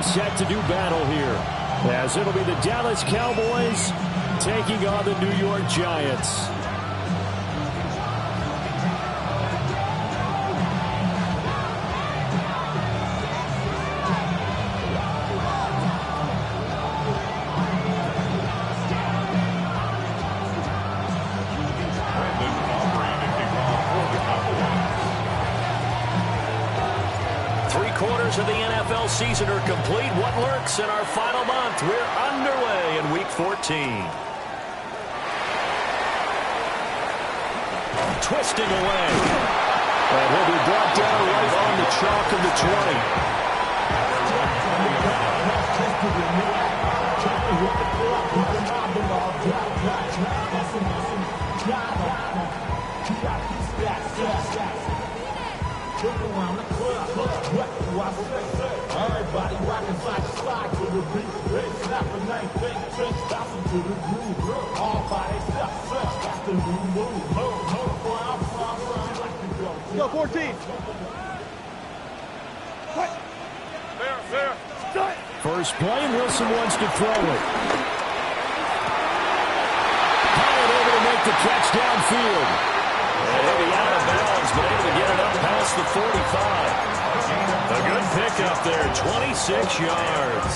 Set to do battle here, as it'll be the Dallas Cowboys taking on the New York Giants. Of the NFL season are complete. What lurks in our final month? We're underway in Week 14. Twisting away. And he'll be brought down right on the chalk of the 20. Everybody rockin' slide to the beat. They snapping anything, bouncing to the groove. All by themselves, that's the new move. Go 14. First play, Wilson wants to throw it. Hyatt able to make the catch downfield. And he'll be out of bounds, but able to get it up past the 45. A good pickup there, 26 yards.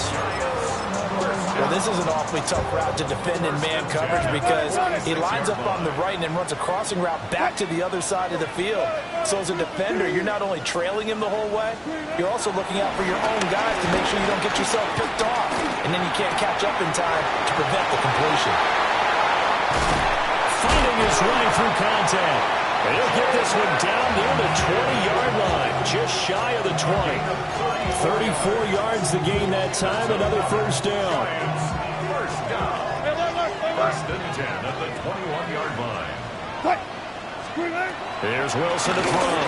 Well, this is an awfully tough route to defend in man coverage because he lines up on the right and then runs a crossing route back to the other side of the field. So as a defender, you're not only trailing him the whole way, you're also looking out for your own guys to make sure you don't get yourself picked off. And then you can't catch up in time to prevent the completion. Finding his way through contact. And he'll get this one down near the 20-yard line, just shy of the 20. 34 yards the gain that time, another first down. First down. First and 10 at the 21-yard line. Here's Wilson to throw.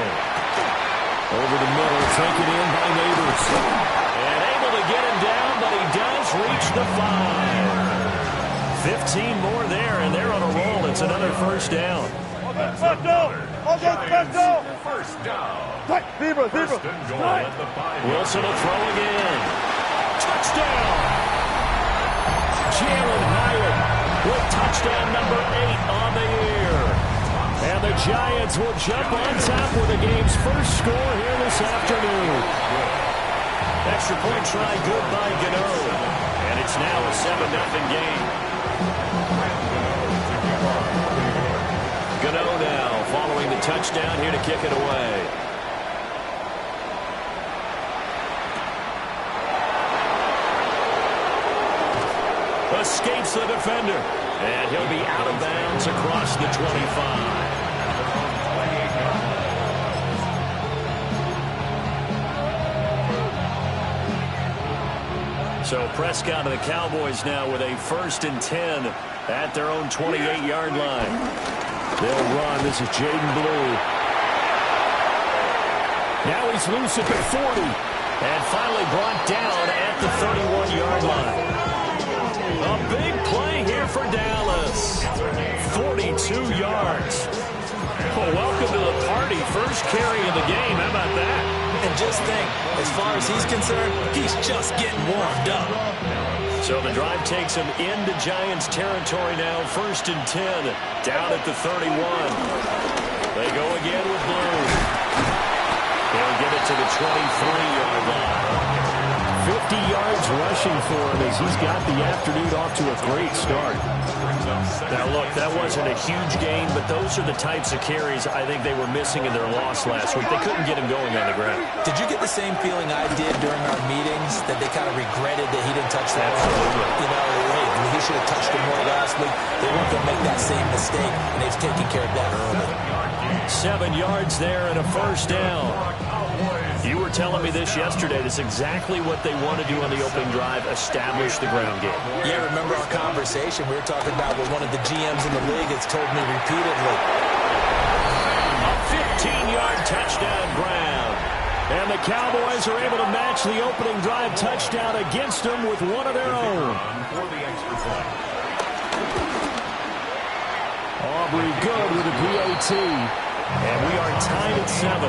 Over the middle, taken in by Neighbors. And able to get him down, but he does reach the 5. 15 more there, and they're on a roll. It's another first down. First down. Wilson will throw again. Touchdown. Jalen Hyatt with touchdown number 8 on the year. And the Giants will jump on top with the game's first score here this afternoon. Extra point try good by Gano. And it's now a 7-0 game. Gano now following the touchdown here to kick it away. Escapes the defender. And he'll be out of bounds across the 25. So Prescott and the Cowboys now with a 1st and 10 at their own 28-yard line. They'll run. This is Jaden Blue. Now he's loose at the 40. And finally brought down at the 31-yard line. A big play here for Dallas. 42 yards. Well, welcome to the party. First carry of the game. How about that? And just think, as far as he's concerned, he's just getting warmed up. So the drive takes him into Giants territory now. 1st and 10, down at the 31. They go again with Blue. He'll get it to the 23-yard line. 50 yards rushing for him as he's got the afternoon off to a great start. Now, look, that wasn't a huge gain, but those are the types of carries I think they were missing in their loss last week. They couldn't get him going on the ground. Did you get the same feeling I did during our meetings, that they kind of regretted that he didn't touch that? Absolutely. You know, hey, he should have touched him more last week. They weren't going to make that same mistake, and they've taken care of that early. 7 yards there and a first down. You were telling me this yesterday. This is exactly what they want to do on the opening drive, establish the ground game. Yeah, remember our conversation? We were talking about what one of the GMs in the league has told me repeatedly. A 15-yard touchdown ground. And the Cowboys are able to match the opening drive touchdown against them with one of their own. Aubrey good with a PAT. And we are tied at 7.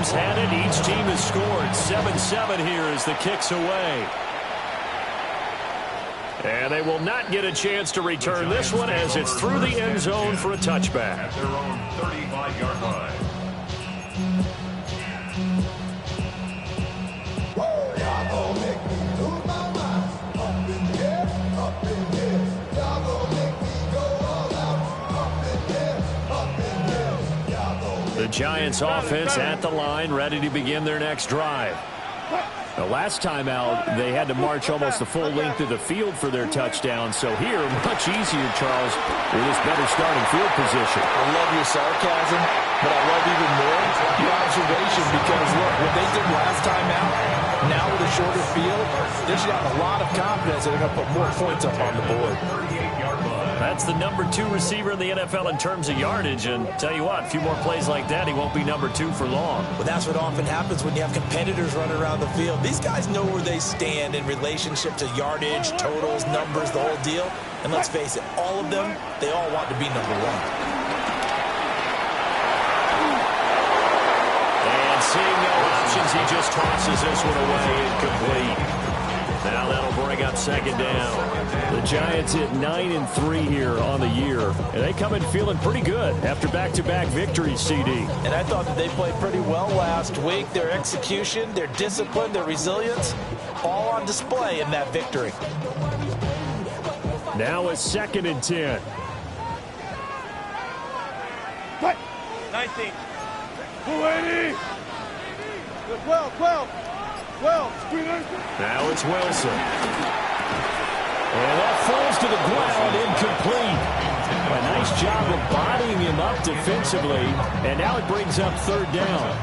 has had it. Each team has scored. 7-7 here as the kick's away. And they will not get a chance to return this one as it's through the end zone for a touchback. At their own 35-yard line. The Giants offense at the line, ready to begin their next drive. The last time out, they had to march almost the full length of the field for their touchdown. So here, much easier, Charles, with this better starting field position. I love your sarcasm, but I love even more your observation because, look, what they did last time out, now with a shorter field, they should have a lot of confidence that they're going to put more points up on the board. That's the number 2 receiver in the NFL in terms of yardage. And tell you what, a few more plays like that, he won't be number 2 for long. Well, that's what often happens when you have competitors running around the field. These guys know where they stand in relationship to yardage, totals, numbers, the whole deal. And let's face it, all of them, they all want to be number 1. And seeing no options, he just tosses this one away incomplete. Now that'll bring up second down. The Giants hit 9-3 here on the year, and they come in feeling pretty good after back-to-back victories, CD. And I thought that they played pretty well last week. Their execution, their discipline, their resilience, all on display in that victory. Now it's 2nd and 10. 19. 280. 12. Now it's Wilson. And that falls to the ground, incomplete. A nice job of bodying him up defensively, and now it brings up 3rd down.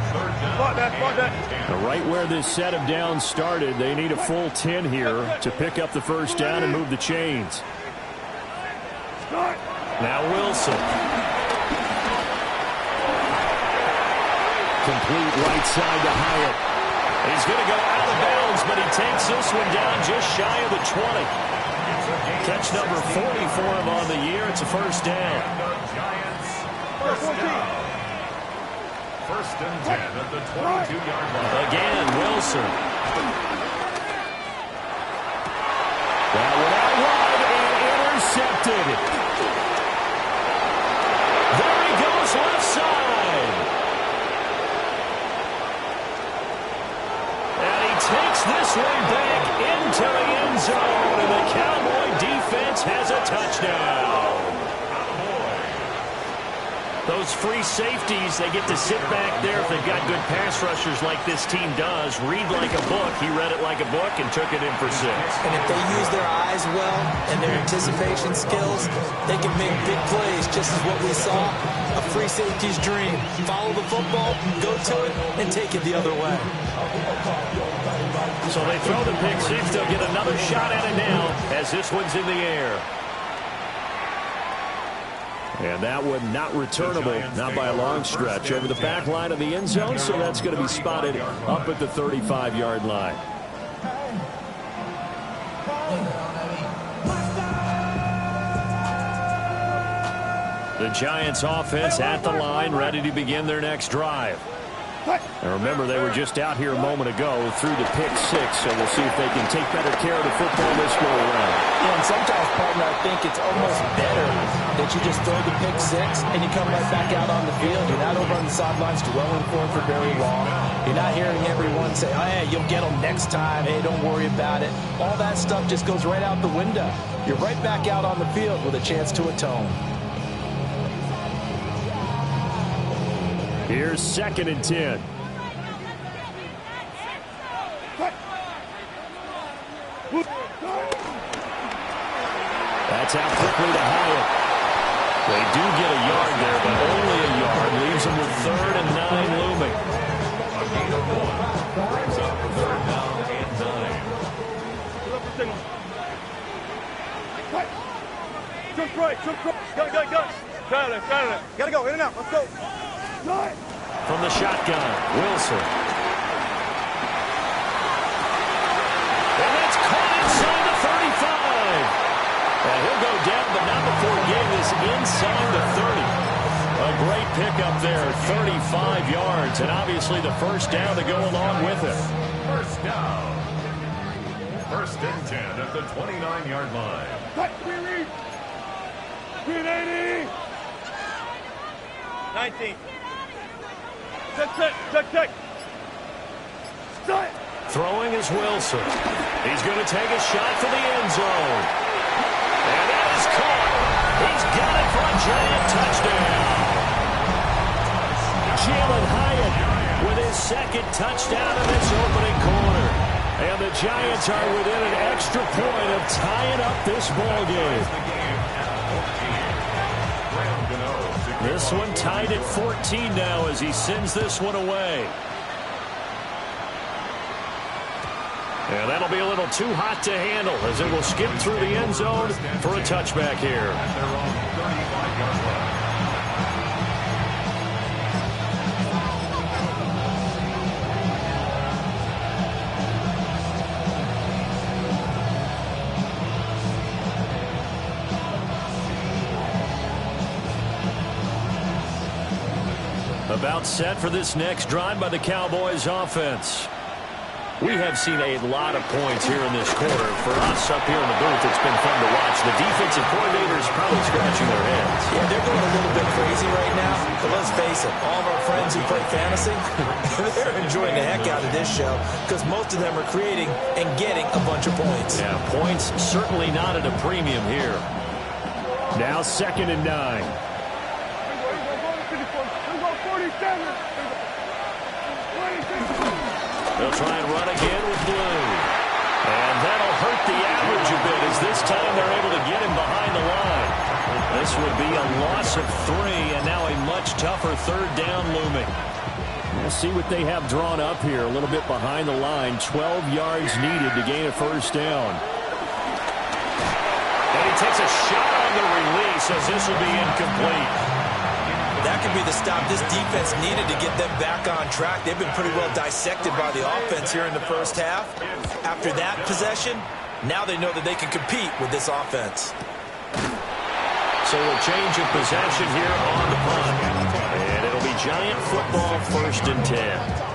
Right where this set of downs started, they need a full 10 here to pick up the 1st down and move the chains. Now Wilson. Complete right side to Hyatt. He's going to go out of bounds, but he takes this one down just shy of the 20. Catch number 40 for him on the year. It's a 1st down. First and 10 at the 22-yard line. Again, Wilson. That one out wide and intercepted. There he goes left side. Takes this one back into the end zone, and the Cowboy defense has a touchdown. Those free safeties, they get to sit back there if they've got good pass rushers like this team does. Read like a book. He read it like a book and took it in for 6. And if they use their eyes well and their anticipation skills, they can make big plays, just as what we saw. A free safety's dream. Follow the football, go to it, and take it the other way. So they throw the pick 6. They'll get another shot at it now as this one's in the air. And that one not returnable, not by a long stretch, over the back line of the end zone, so that's going to be spotted up at the 35-yard line. The Giants offense at the line, ready to begin their next drive. And remember, they were just out here a moment ago through the pick 6, so we'll see if they can take better care of the football this go around. Yeah, and sometimes, partner, I think it's almost better that you just throw the pick 6 and you come right back out on the field. You're not over on the sidelines dwelling for it for very long. You're not hearing everyone say, oh, hey, you'll get them next time. Hey, don't worry about it. All that stuff just goes right out the window. You're right back out on the field with a chance to atone. Here's 2nd and 10. That's out quickly to Hyatt. They do get a yard there, but only a yard. Leaves them with 3rd and 9 looming. A gain of 1. Brings up 3rd down and 9. Jump right. Go. Got it. Gotta go, in and out. Let's go. From the shotgun, Wilson. And that's caught inside the 35. And he'll go down, but not before getting this inside the 30. A A great pickup there, 35 yards, and obviously the first down to go along with it. First down. First and 10 at the 29-yard line. Cut, Green 80. 19. Check. Start. Throwing is Wilson. He's going to take a shot for the end zone. And that is caught. He's got it for a giant touchdown. Jalen Hyatt with his second touchdown in this opening quarter. And the Giants are within an extra point of tying up this ball game. This one tied at 14 now as he sends this one away. And that'll be a little too hot to handle as it will skip through the end zone for a touchback here. About set for this next drive by the Cowboys offense. We have seen a lot of points here in this quarter. For us up here in the booth, it's been fun to watch. The defensive coordinators probably scratching their heads. Yeah, they're going a little bit crazy right now. But let's face it, all of our friends who play fantasy, they're enjoying the heck out of this show because most of them are creating and getting a bunch of points. Yeah, points certainly not at a premium here. Now 2nd and 9. They'll try and run again with Blue. And that'll hurt the average a bit as this time they're able to get him behind the line. This would be a loss of 3 and now a much tougher 3rd down looming. We'll see what they have drawn up here a little bit behind the line. 12 yards needed to gain a 1st down. And he takes a shot on the release as this will be incomplete. That could be the stop this defense needed to get them back on track. They've been pretty well dissected by the offense here in the first half. After that possession, now they know that they can compete with this offense. So a change of possession here on the punt. And it'll be Giant football 1st and 10.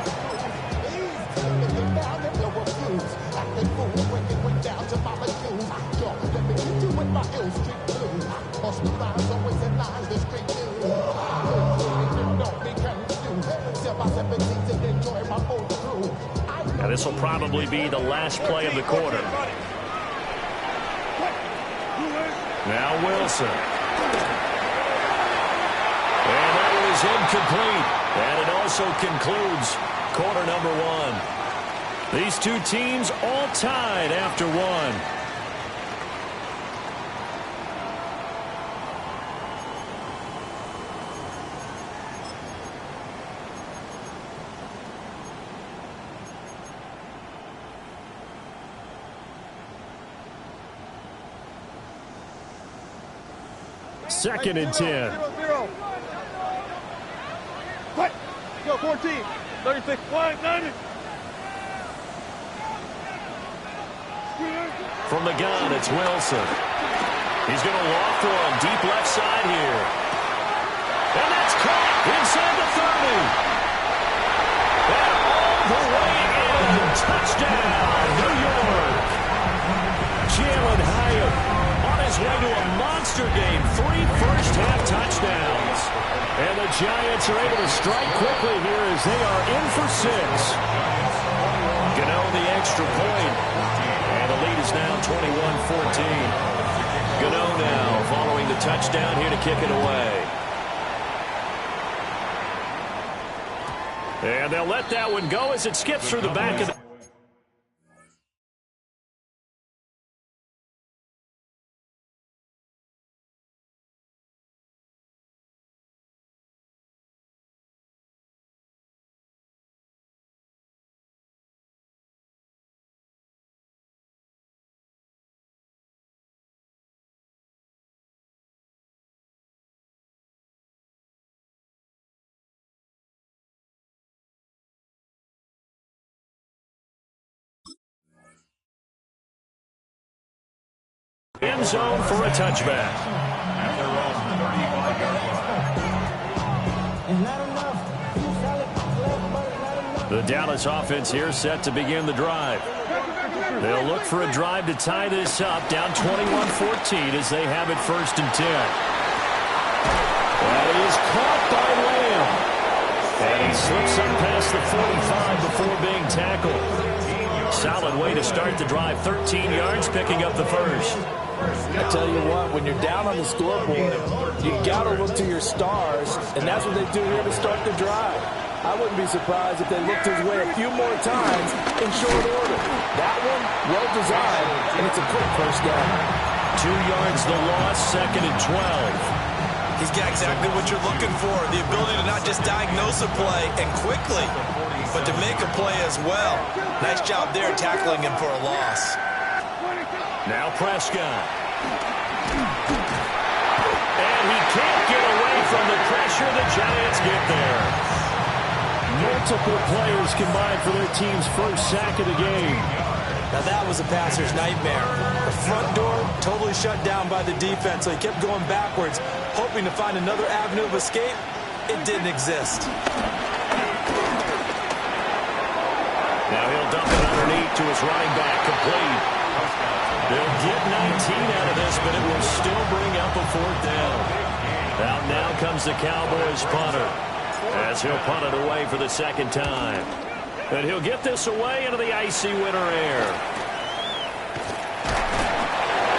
Now this will probably be the last play of the quarter. Now Wilson. And that was incomplete. And it also concludes quarter number 1. These two teams all tied after 1. Second and 10. Cut. Go, 14. 36. 90. From the gun, it's Wilson. He's going to loft one deep left side here. And that's caught inside the 30. And all the way in. Touchdown, New York. Jalen Hyatt on his way to a monster game. 3 first-half touchdowns. And the Giants are able to strike quickly here as they are in for 6. Gano the extra point. And the lead is now 21-14. Gano now following the touchdown here to kick it away. And they'll let that one go as it skips through the back of the... end zone for a touchback. At their own 35-yard line. The Dallas offense here set to begin the drive. They'll look for a drive to tie this up, down 21-14 as they have it 1st and 10. That is caught by Lamb. And he slips up past the 45 before being tackled. Solid way to start the drive, 13 yards, picking up the first. I tell you what, when you're down on the scoreboard, you got to look to your stars, and that's what they do here to start the drive. I wouldn't be surprised if they looked his way a few more times in short order. That one, well designed, and it's a quick first down. 2 yards the loss, 2nd and 12. He's got exactly what you're looking for, the ability to not just diagnose a play and quickly, but to make a play as well. Nice job there tackling him for a loss. Now Prescott. And he can't get away from the pressure. The Giants get there. Multiple players combined for their team's first sack of the game. Now that was a passer's nightmare. The front door totally shut down by the defense, so he kept going backwards, hoping to find another avenue of escape. It didn't exist. Now he'll dump it underneath to his running back, complete. They'll get 19 out of this, but it will still bring up a 4th down. Out now comes the Cowboys punter, as he'll punt it away for the 2nd time. And he'll get this away into the icy winter air.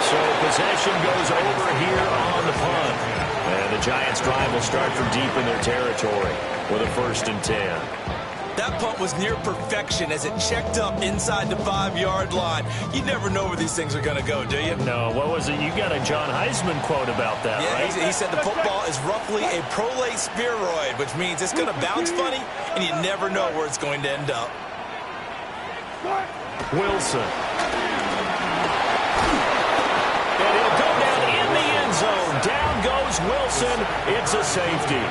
So possession goes over here on the punt. And the Giants drive will start from deep in their territory with a 1st and 10. That punt was near perfection as it checked up inside the 5-yard line. You never know where these things are going to go, do you? No, what was it? You got a John Heisman quote about that, right? He said the football is roughly a prolate spheroid, which means it's going to bounce funny, and you never know where it's going to end up. Wilson. And he'll go down in the end zone. Down goes Wilson. It's a safety.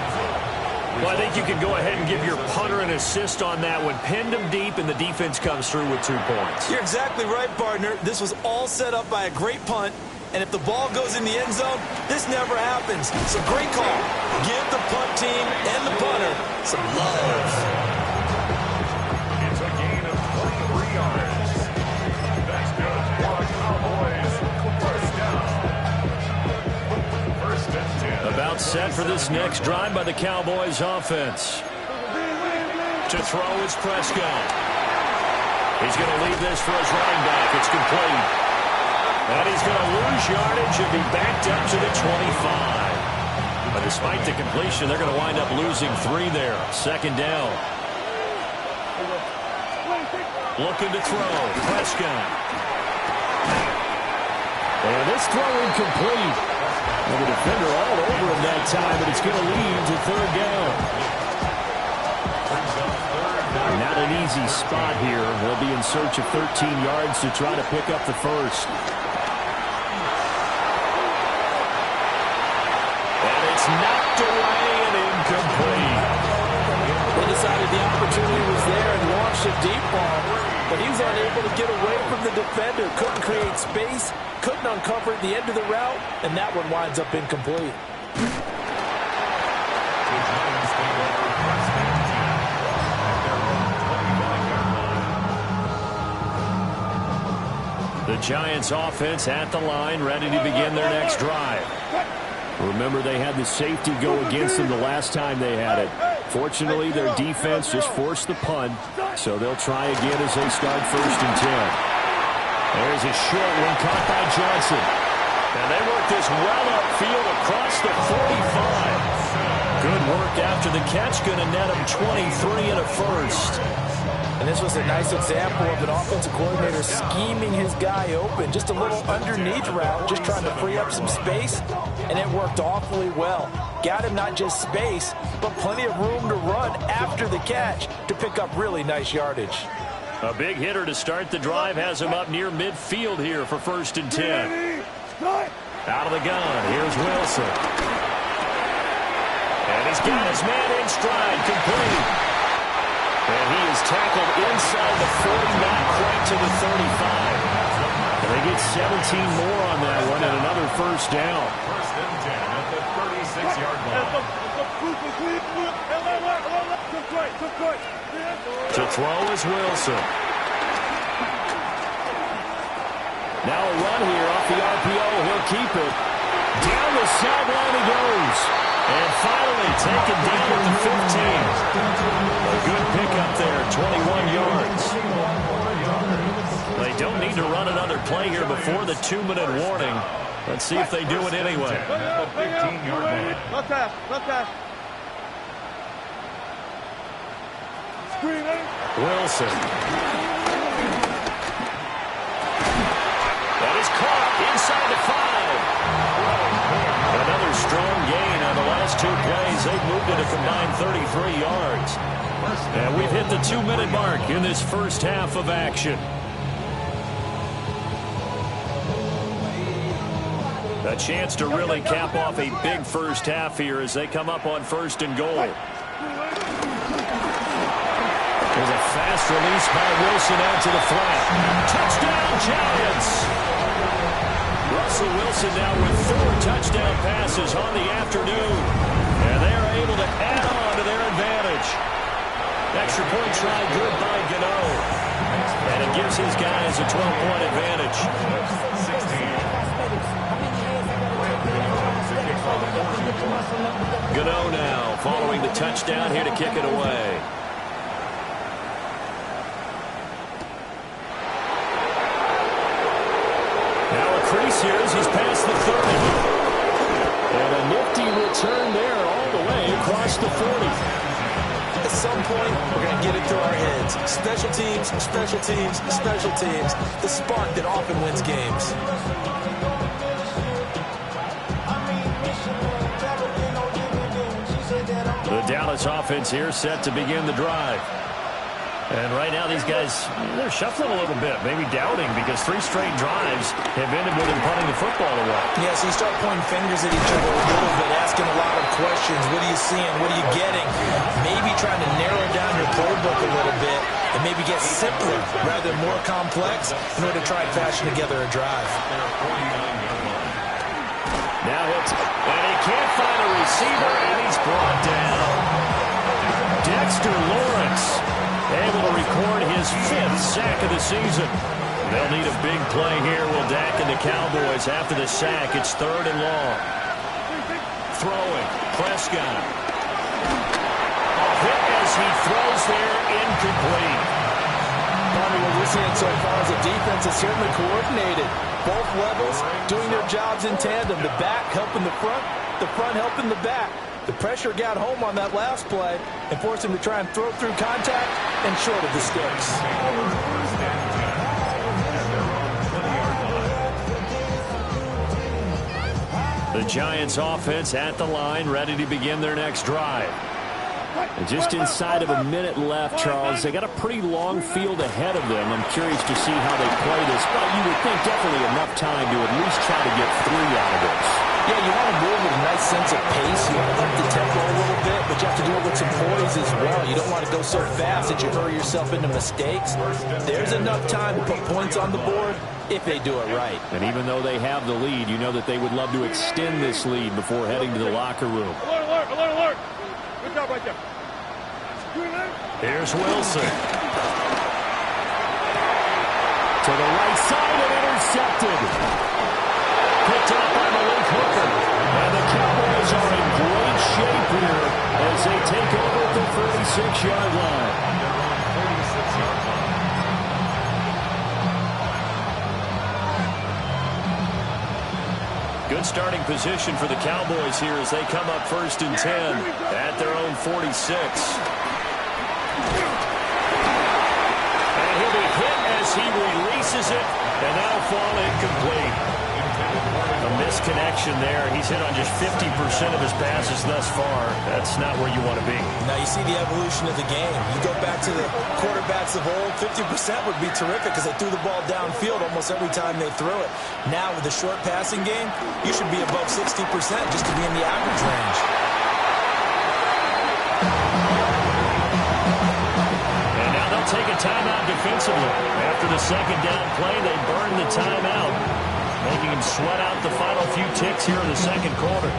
Well, I think you can go ahead and give your punter an assist on that one. Pinned him deep, and the defense comes through with 2 points. You're exactly right, partner. This was all set up by a great punt, and if the ball goes in the end zone, this never happens. So great call. Give the punt team and the punter some love. It's a gain of 23 yards. That's good for the Cowboys. 1st down. 1st and 10. About set for this next drive by the Cowboys offense. To throw is Prescott. He's going to leave this for his running back. It's complete. And he's going to lose yardage and be backed up to the 25. But despite the completion, they're going to wind up losing 3 there. 2nd down. Looking to throw. Prescott. And this throw incomplete. And the defender all over him that time, but it's going to lead to 3rd down. Not an easy spot here. They'll be in search of 13 yards to try to pick up the first. And it's knocked away and incomplete. They decided the opportunity was there and launched a deep ball, but he was unable to get away from the defender. Couldn't create space, couldn't uncover the end of the route, and that one winds up incomplete. The Giants offense at the line, ready to begin their next drive. Remember, they had the safety go against them the last time they had it. Fortunately, their defense just forced the punt, so they'll try again as they start 1st and 10. There's a short one caught by Johnson. And they work this well upfield across the 45. Good work after the catch, going to net him 23 and a first. And this was a nice example of an offensive coordinator scheming his guy open. Just a little underneath route, just trying to free up some space, and it worked awfully well. Got him not just space, but plenty of room to run after the catch to pick up really nice yardage. A big hitter to start the drive has him up near midfield here for 1st and 10. Out of the gun, here's Wilson. And he's got his man in stride, complete. And he is tackled inside the 40, not quite to the 35. And they get 17 more on that one and another first down. First and 10 at the 36-yard line. To throw is Wilson. Now a run here off the RPO. He'll keep it. Down the sideline he goes. And finally taken down at the 15. A good pickup there, 21 yards. They don't need to run another play here before the 2-minute warning. Let's see if they do it anyway. At the 15-yard line. Left pass. Screen, Wilson. That is caught inside the 5. Another strong gain on the last 2 plays. They've moved it a combined 33 yards. And we've hit the 2-minute mark in this first half of action. A chance to really cap off a big first half here as they come up on 1st and goal. There's a fast release by Wilson out to the flat. Touchdown, Giants! Russell Wilson now with 4 touchdown passes on the afternoon. And they are able to add on to their advantage. Extra point try good by Gano. And it gives his guys a 12-point advantage. 16. Gano now following the touchdown here to kick it away. Now a crease here as he's past the 30. And a nifty return there all the way across the 40. At some point, we're going to get it through our heads. Special teams, special teams, special teams. The spark that often wins games. The Dallas offense here set to begin the drive. And right now these guys, they're shuffling a little bit, maybe doubting because 3 straight drives have ended with them punting the football away. Yeah, so you start pointing fingers at each other a little bit, asking a lot of questions. What are you seeing? What are you getting? Maybe trying to narrow down your playbook a little bit and maybe get simpler rather than more complex in order to try and fashion together a drive. Now and he can't find a receiver, and he's brought down. Dexter Lawrence able to record his 5th sack of the season. They'll need a big play here. Will Dak and the Cowboys after the sack. It's 3rd and long. Throwing. Prescott. A hit as he throws there, incomplete. Bobby, what we're seeing so far is the defense is certainly coordinated. Both levels doing their jobs in tandem. The back helping the front helping the back. The pressure got home on that last play and forced him to try and throw through contact and short of the sticks. The Giants offense at the line, ready to begin their next drive. And just inside of a minute left, Charles. They got a pretty long field ahead of them. I'm curious to see how they play this. But you would think definitely enough time to at least try to get 3 out of this. Yeah, you want to move with a nice sense of pace. You want to up the tempo a little bit, but you have to do it with some poise as well. You don't want to go so fast that you hurry yourself into mistakes. There's enough time to put points on the board if they do it right. And even though they have the lead, you know that they would love to extend this lead before heading to the locker room. Alert, alert, alert, alert. Good job right there. Here's Wilson. To the right side and intercepted. Picked up by Malik Hooker. And the Cowboys are in great shape here as they take over at the 36-yard line. Good starting position for the Cowboys here as they come up 1st and 10 at their own 46. And he'll be hit as he releases it, and that'll fall incomplete. A misconnection there. He's hit on just 50% of his passes thus far. That's not where you want to be. Now you see the evolution of the game. You go back to the quarterbacks of old, 50% would be terrific because they threw the ball downfield almost every time they threw it. Now with the short passing game, you should be above 60% just to be in the average range. And now they'll take it timeout defensively. After the second down play, they burned the timeout, making him sweat out the final few ticks here in the second quarter.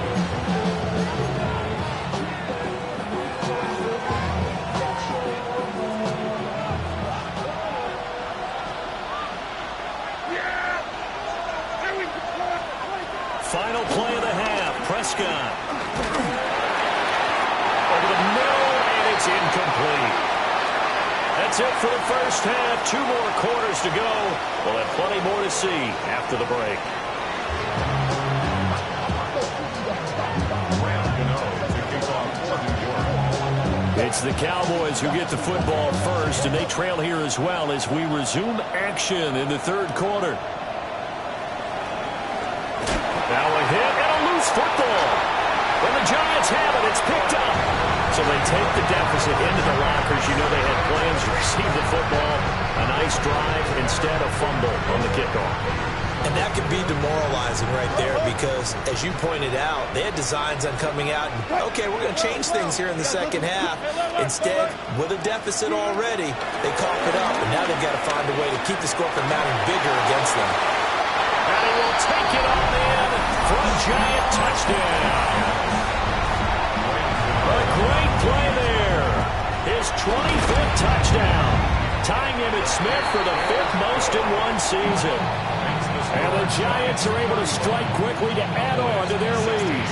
Final play of the half. Prescott. Over the middle, and it's incomplete. That's it for the first half. 2 more quarters to go. We'll have plenty more to see after the break. It's the Cowboys who get the football first, and they trail here as well as we resume action in the third quarter. Now a hit and a loose football. When the Giants have it, it's picked up. So they take the deficit into the lockers. You know they had plans to receive the football. A nice drive, instead a fumble on the kickoff. And that could be demoralizing right there because, as you pointed out, they had designs on coming out and, okay, we're going to change things here in the second half. Instead, with a deficit already, they cough it up, and now they've got to find a way to keep the score from mounting bigger against them. And he will take it on in for a Giant touchdown. A great play there. His 25th touchdown. Tying Emmitt Smith for the 5th most in one season. And the Giants are able to strike quickly to add on to their lead.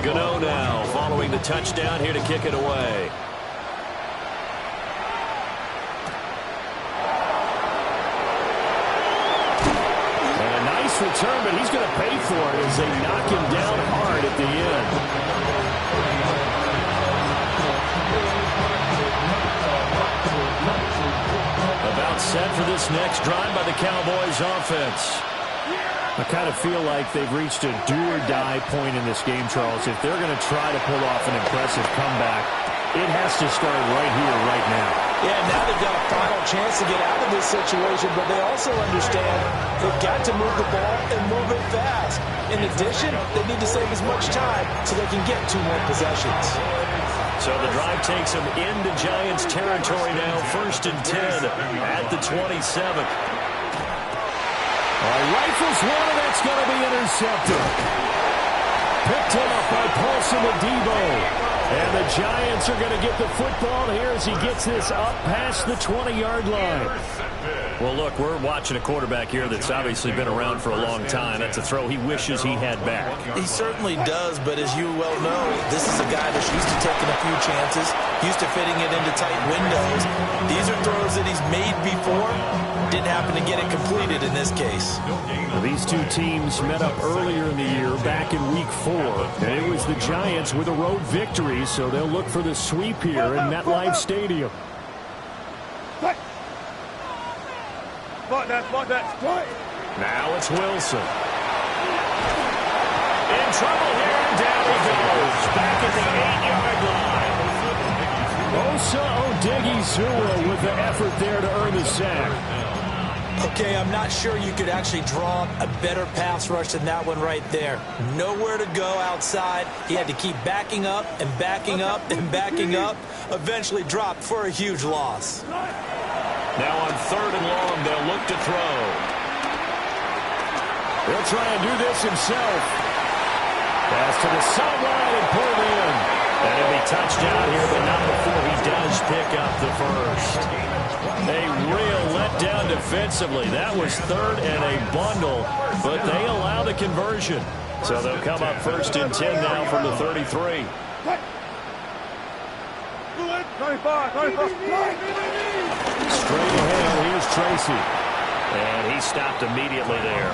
Gano now following the touchdown here to kick it away. Return, but he's going to pay for it as they knock him down hard at the end. About set for this next drive by the Cowboys offense. I kind of feel like they've reached a do-or-die point in this game, Charles. If they're going to try to pull off an impressive comeback, it has to start right here, right now. Yeah, now they've got a final chance to get out of this situation, but they also understand they've got to move the ball and move it fast. In addition, they need to save as much time so they can get 2 more possessions. So the drive takes them into Giants territory now, 1st and 10 at the 27th. Rifles one, and that's going to be intercepted. Picked off by Paulson Adebo. And the Giants are going to get the football here as he gets this up past the 20-yard line. Well, look, we're watching a quarterback here that's obviously been around for a long time. That's a throw he wishes he had back. He certainly does, but as you well know, this is a guy that's used to taking a few chances, used to fitting it into tight windows. These are throws that he's made before. Didn't happen to get it completed in this case. Well, these two teams met up earlier in the year, back in Week 4. And it was the Giants with a road victory, so they'll look for the sweep here in MetLife Stadium. Spot that. Now it's Wilson. In trouble here, and down he goes. Back at the 8-yard line. Osa Odighizuwa with the effort there to earn the sack. Okay, I'm not sure you could actually draw a better pass rush than that one right there. Nowhere to go outside. He had to keep backing up and backing up and backing up. Eventually dropped for a huge loss. Now on 3rd and long, they'll look to throw. He'll try and do this himself. Pass to the sideline and pulled in. And it'll be touchdown here, but not before he does pick up the first. A real letdown defensively. That was 3rd and a bundle, but they allow the conversion. So they'll come up 1st and 10 now from the 33. 25. Straight ahead, here's Tracy. And he stopped immediately there.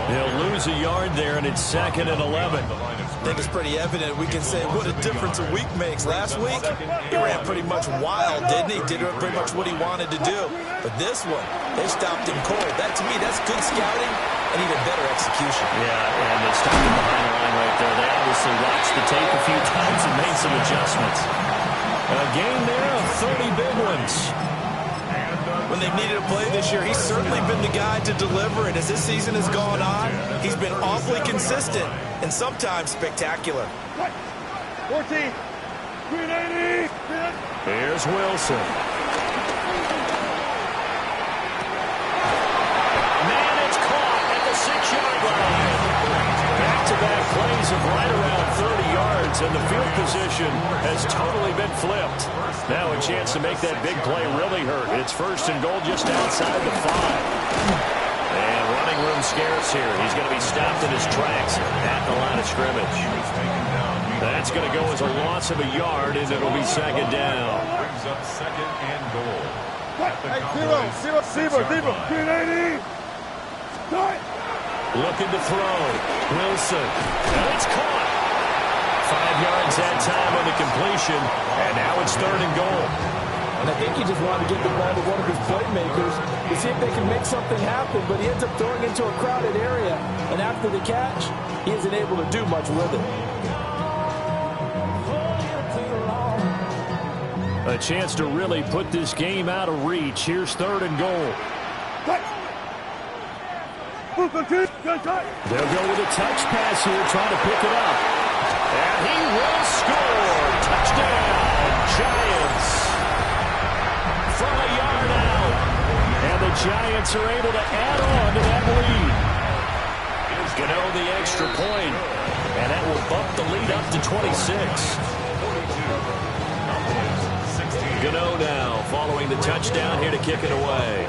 He'll lose a yard there, and it's 2nd and 11. I think it's pretty evident. We can say what a difference a week makes. Last week, he ran pretty much wild, didn't he? Did pretty much what he wanted to do. But this one, they stopped him cold. That, to me, that's good scouting and even better execution. Yeah, and they stopped him behind the line right there. They obviously watched the tape a few times and made some adjustments. A game there of 30 big ones. When they've needed a play this year, he's certainly been the guy to deliver. And as this season has gone on, he's been awfully consistent and sometimes spectacular. 14. Here's Wilson. Man, it's caught at the 6-yard line. Back-to-back plays of right around 30 yards, and the field position has totally been flipped. Now a chance to make that big play really hurt. It's 1st and goal just outside the 5. And running room scarce here. He's going to be stopped in his tracks at the line of scrimmage. That's going to go as a loss of a yard, and it'll be 2nd down. Brings up 2nd and goal. Zero. Looking to throw. Wilson. And it's caught. 5 yards that time on the completion, and now it's 3rd and goal. And I think he just wanted to get the ball to one of his playmakers to see if they can make something happen, but he ends up throwing into a crowded area. And after the catch, he isn't able to do much with it. A chance to really put this game out of reach. Here's 3rd and goal. They'll go with a touch pass here, trying to pick it up. And he will score. Touchdown, Giants. From a yard out. And the Giants are able to add on to that lead. Gano the extra point. And that will bump the lead up to 26. Gano now following the touchdown here to kick it away.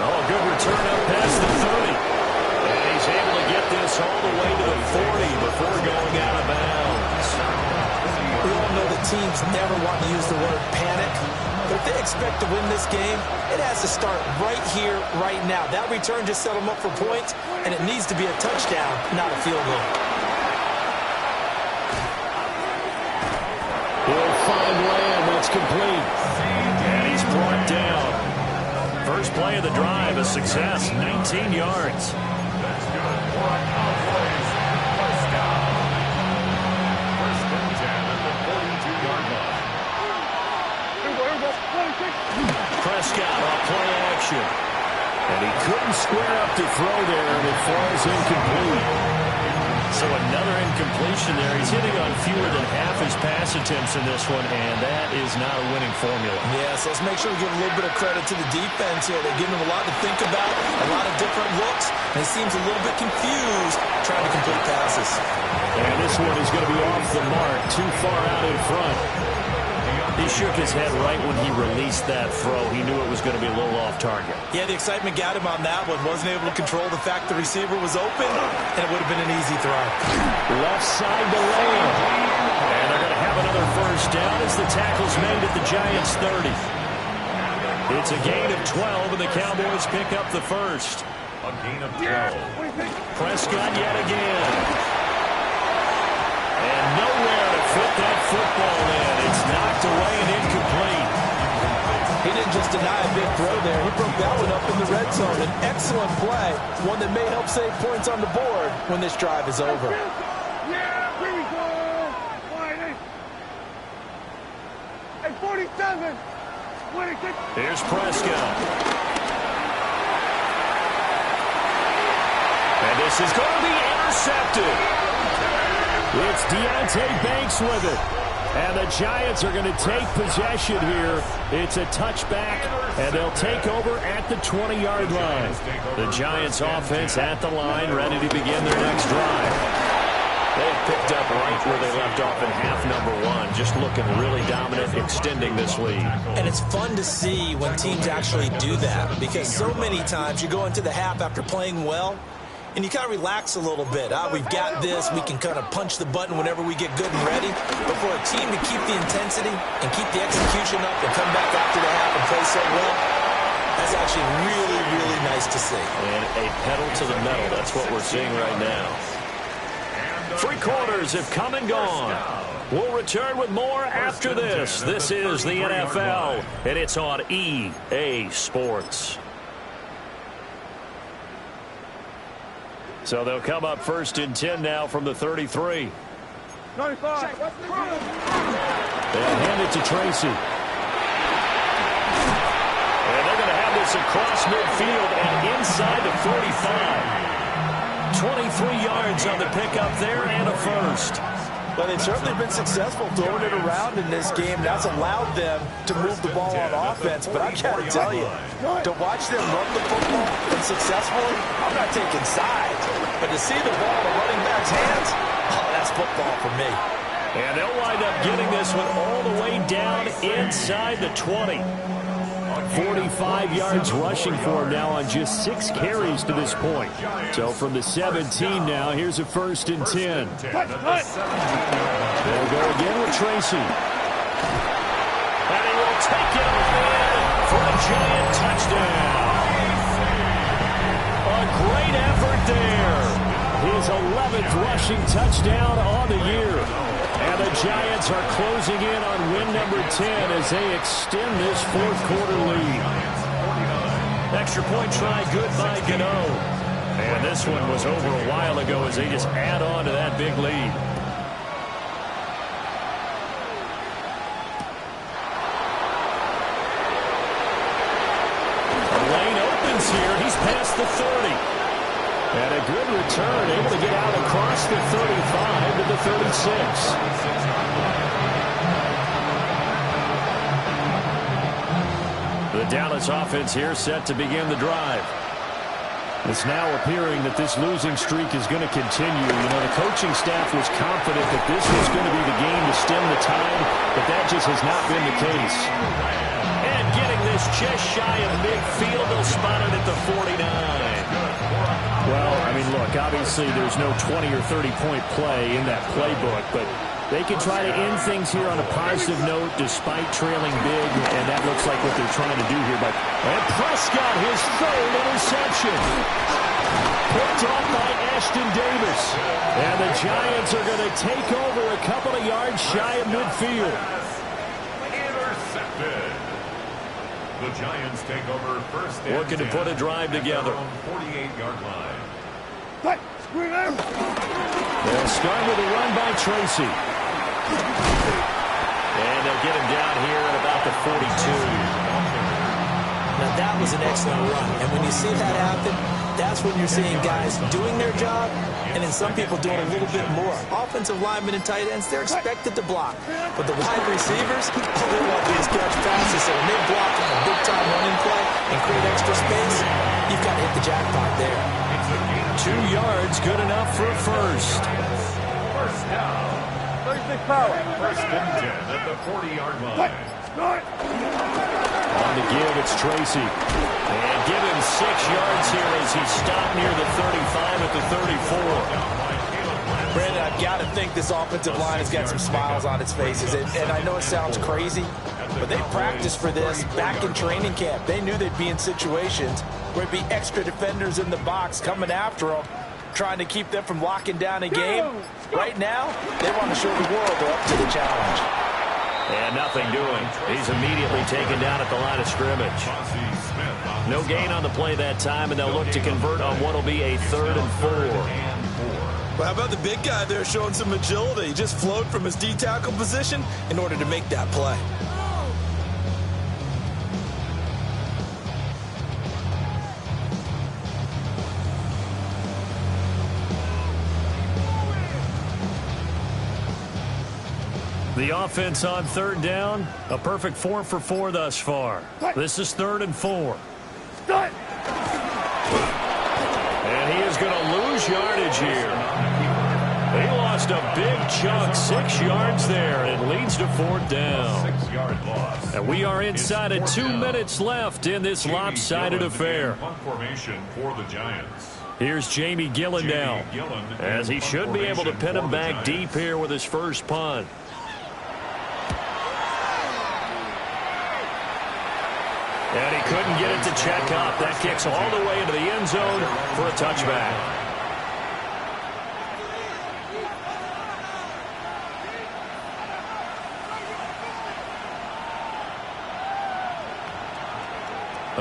Oh, good return up past the 30. And he's able to get this all the way to the 40 before going out of bounds. We all know the teams never want to use the word panic. But if they expect to win this game, it has to start right here, right now. That return just set them up for points, and it needs to be a touchdown, not a field goal. He'll find Lamb. It's complete. And he's brought down. First play of the drive, a success, 19 yards. That's good. 4 Cowboys. First down. 1st and 10 at the 42-yard line. Prescott on play action. And he couldn't square up to throw there, and it falls incomplete. So another incompletion there. He's hitting on fewer than half his pass attempts in this one, and that is not a winning formula. Yeah, so let's make sure we give a little bit of credit to the defense here. They're giving him a lot to think about, a lot of different looks, and he seems a little bit confused trying to complete passes. And this one is going to be off the mark, too far out in front. He shook his head right when he released that throw. He knew it was going to be a little off target. Yeah, the excitement got him on that one. Wasn't able to control the fact the receiver was open, and it would have been an easy throw. Left side to Lamb. And they're going to have another first down as the tackle's made at the Giants' 30. It's a gain of 12, and the Cowboys pick up the first. A gain of 12. Prescott yet again. And nowhere to fit that football in. It's knocked away and incomplete. He didn't just deny a big throw there. He broke that one up in the red zone. An excellent play, one that may help save points on the board when this drive is over. Yeah, here we go. Hey, 47. 26. Here's Prescott. And this is going to be intercepted. It's Deonte Banks with it. And the Giants are going to take possession here. It's a touchback, and they'll take over at the 20-yard line. The Giants offense at the line, ready to begin their next drive. They've picked up right where they left off in half number 1, just looking really dominant, extending this lead. And it's fun to see when teams actually do that, because so many times you go into the half after playing well, and you kind of relax a little bit. We've got this. We can kind of punch the button whenever we get good and ready. But for a team to keep the intensity and keep the execution up and come back after the half and play so well, that's actually really, really nice to see. And a pedal to the metal. That's what we're seeing right now. 3 quarters have come and gone. We'll return with more after this. This is the NFL, and it's on EA Sports. So they'll come up 1st and 10 now from the 33. 95. They'll hand it to Tracy. And they're going to have this gets across midfield and inside the 45. 23 yards on the pickup there and a first. Well, they've certainly been successful throwing it around in this game. That's allowed them to move the ball on offense. But I got to tell you, to watch them run the football and successfully, I'm not taking sides. But to see the ball in the running back's hands, oh, that's football for me. And they'll wind up getting this one all the way down inside the 20. 45 yards rushing for him now on just 6 carries to this point. So from the 17 now, here's a 1st and 10. They'll go again with Tracy. And he will take it off in for a Giant touchdown. A great effort there. His 11th rushing touchdown on the year. And the Giants are closing in on win number 10 as they extend this 4th quarter lead. Extra point try good by Gano. And this one was over a while ago as they just add on to that big lead. The lane opens here. He's past the 30. And a good return, able to get out across the 35 to the 36. The Dallas offense here set to begin the drive. It's now appearing that this losing streak is going to continue. You know, the coaching staff was confident that this was going to be the game to stem the tide, but that just has not been the case. And getting this just shy of midfield, they'll spot it at the 49. Well, I mean, look, obviously there's no 20 or 30-point play in that playbook, but they can try to end things here on a positive note despite trailing big, and that looks like what they're trying to do here. And Prescott, his 3rd interception. Picked off by Ashton Davis. And the Giants are going to take over a couple of yards shy of midfield. Intercepted. The Giants take over 1st and Looking to put a drive together. 48-yard line. They'll start with a run by Tracy. And they'll get him down here at about the 42. Now, that was an excellent run. And when you see that happen, that's when you're seeing guys doing their job and then some people doing a little bit more. Offensive linemen and tight ends, they're expected to block. But the wide receivers, all they want to do is catch passes. So when they block on a big-time running play and create extra space, you've got to hit the jackpot there. 2 yards, good enough for a first. First down. Big power. 1st and 10 at the 40-yard line. On the give, it's Tracy. And give him 6 yards here as he stopped near the 35 at the 34. Brandon, I've got to think this offensive line has got some smiles on its faces. And I know it sounds crazy, but they practiced for this back in training camp. They knew they'd be in situations where it'd be extra defenders in the box coming after them, trying to keep them from locking down a game. Right now, they want to show the world they're up to the challenge. And nothing doing. He's immediately taken down at the line of scrimmage. No gain on the play that time, and they'll look to convert on what will be a 3rd and 4. Well, how about the big guy there showing some agility? He just flowed from his D-tackle position in order to make that play. The offense on 3rd down, a perfect 4 for 4 thus far. This is 3rd and 4. And he is going to lose yardage here. He lost a big chunk, 6 yards there, and it leads to 4th down. 6-yard loss. And we are inside of 2 minutes left in this lopsided affair. Formation for the Giants. Here's Jamie Gillen now, as he should be able to pin him back deep here with his first punt. And he couldn't get it to check up. That kicks all the way into the end zone for a touchback.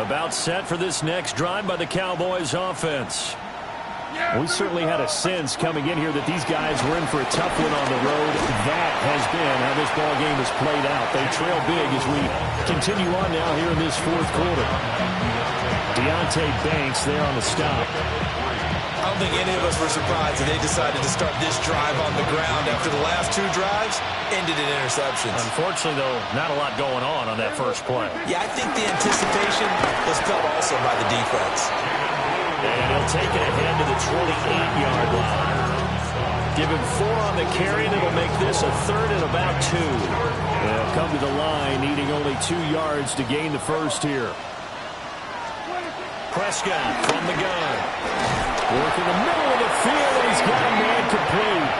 About set for this next drive by the Cowboys offense. We certainly had a sense coming in here that these guys were in for a tough one on the road. That has been how this ball game has played out. They trail big as we continue on now here in this fourth quarter. Deonte Banks there on the stop. I don't think any of us were surprised that they decided to start this drive on the ground after the last two drives ended in interceptions. Unfortunately, though, not a lot going on that first play. Yeah, I think the anticipation was felt also by the defense. And he'll take it ahead to the 28-yard line. Give him 4 on the carry, and it'll make this a third and about 2. They'll come to the line, needing only 2 yards to gain the first here. Prescott from the gun. Work in the middle of the field, and he's got a man complete.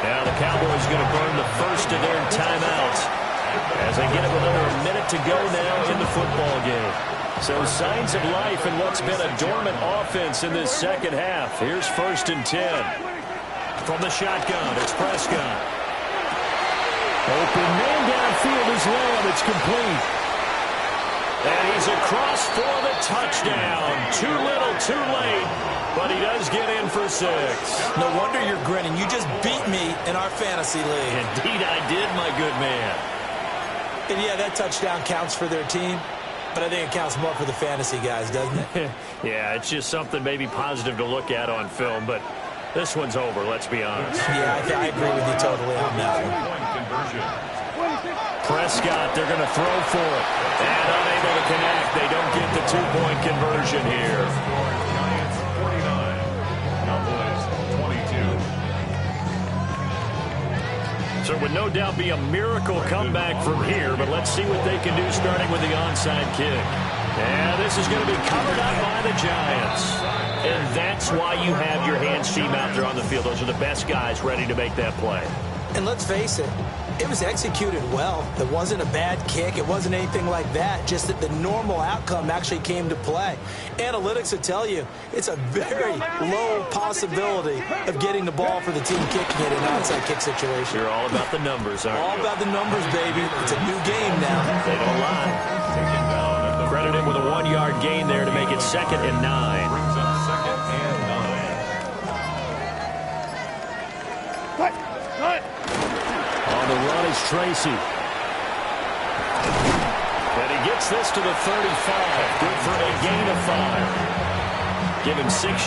Now the Cowboys going to burn the first of their timeouts as they get it with under a minute to go now in the football game. So signs of life in what's been a dormant offense in this second half. Here's 1st and 10. From the shotgun, it's Prescott. Open man downfield is Lamb. It's complete. And he's across for the touchdown. Too little, too late. But he does get in for 6. No wonder you're grinning. You just beat me in our fantasy league. Indeed I did, my good man. And yeah, that touchdown counts for their team. But I think it counts more for the fantasy guys, doesn't it? Yeah, it's just something maybe positive to look at on film. But this one's over, let's be honest. Yeah, I agree with you totally on that one. Prescott, they're going to throw for it. And unable to connect. They don't get the 2-point conversion here. Giants 49, Cowboys 22. So it would no doubt be a miracle comeback from here, but let's see what they can do starting with the onside kick. And this is going to be covered up by the Giants. And that's why you have your hands team out there on the field. Those are the best guys ready to make that play. And let's face it, it was executed well. It wasn't a bad kick. It wasn't anything like that. Just that the normal outcome actually came to play. Analytics will tell you it's a very low possibility of getting the ball for the team kicking it in an onside kick situation. You're all about the numbers, aren't you? All about the numbers, baby. It's a new game now. They don't lie. Credit him with a 1-yard gain there to make it 2nd and 9. Brings up 2nd and 9. Cut! Cut! On the run is Tracy. And he gets this to the 35. Good for a gain of 5. Give him 6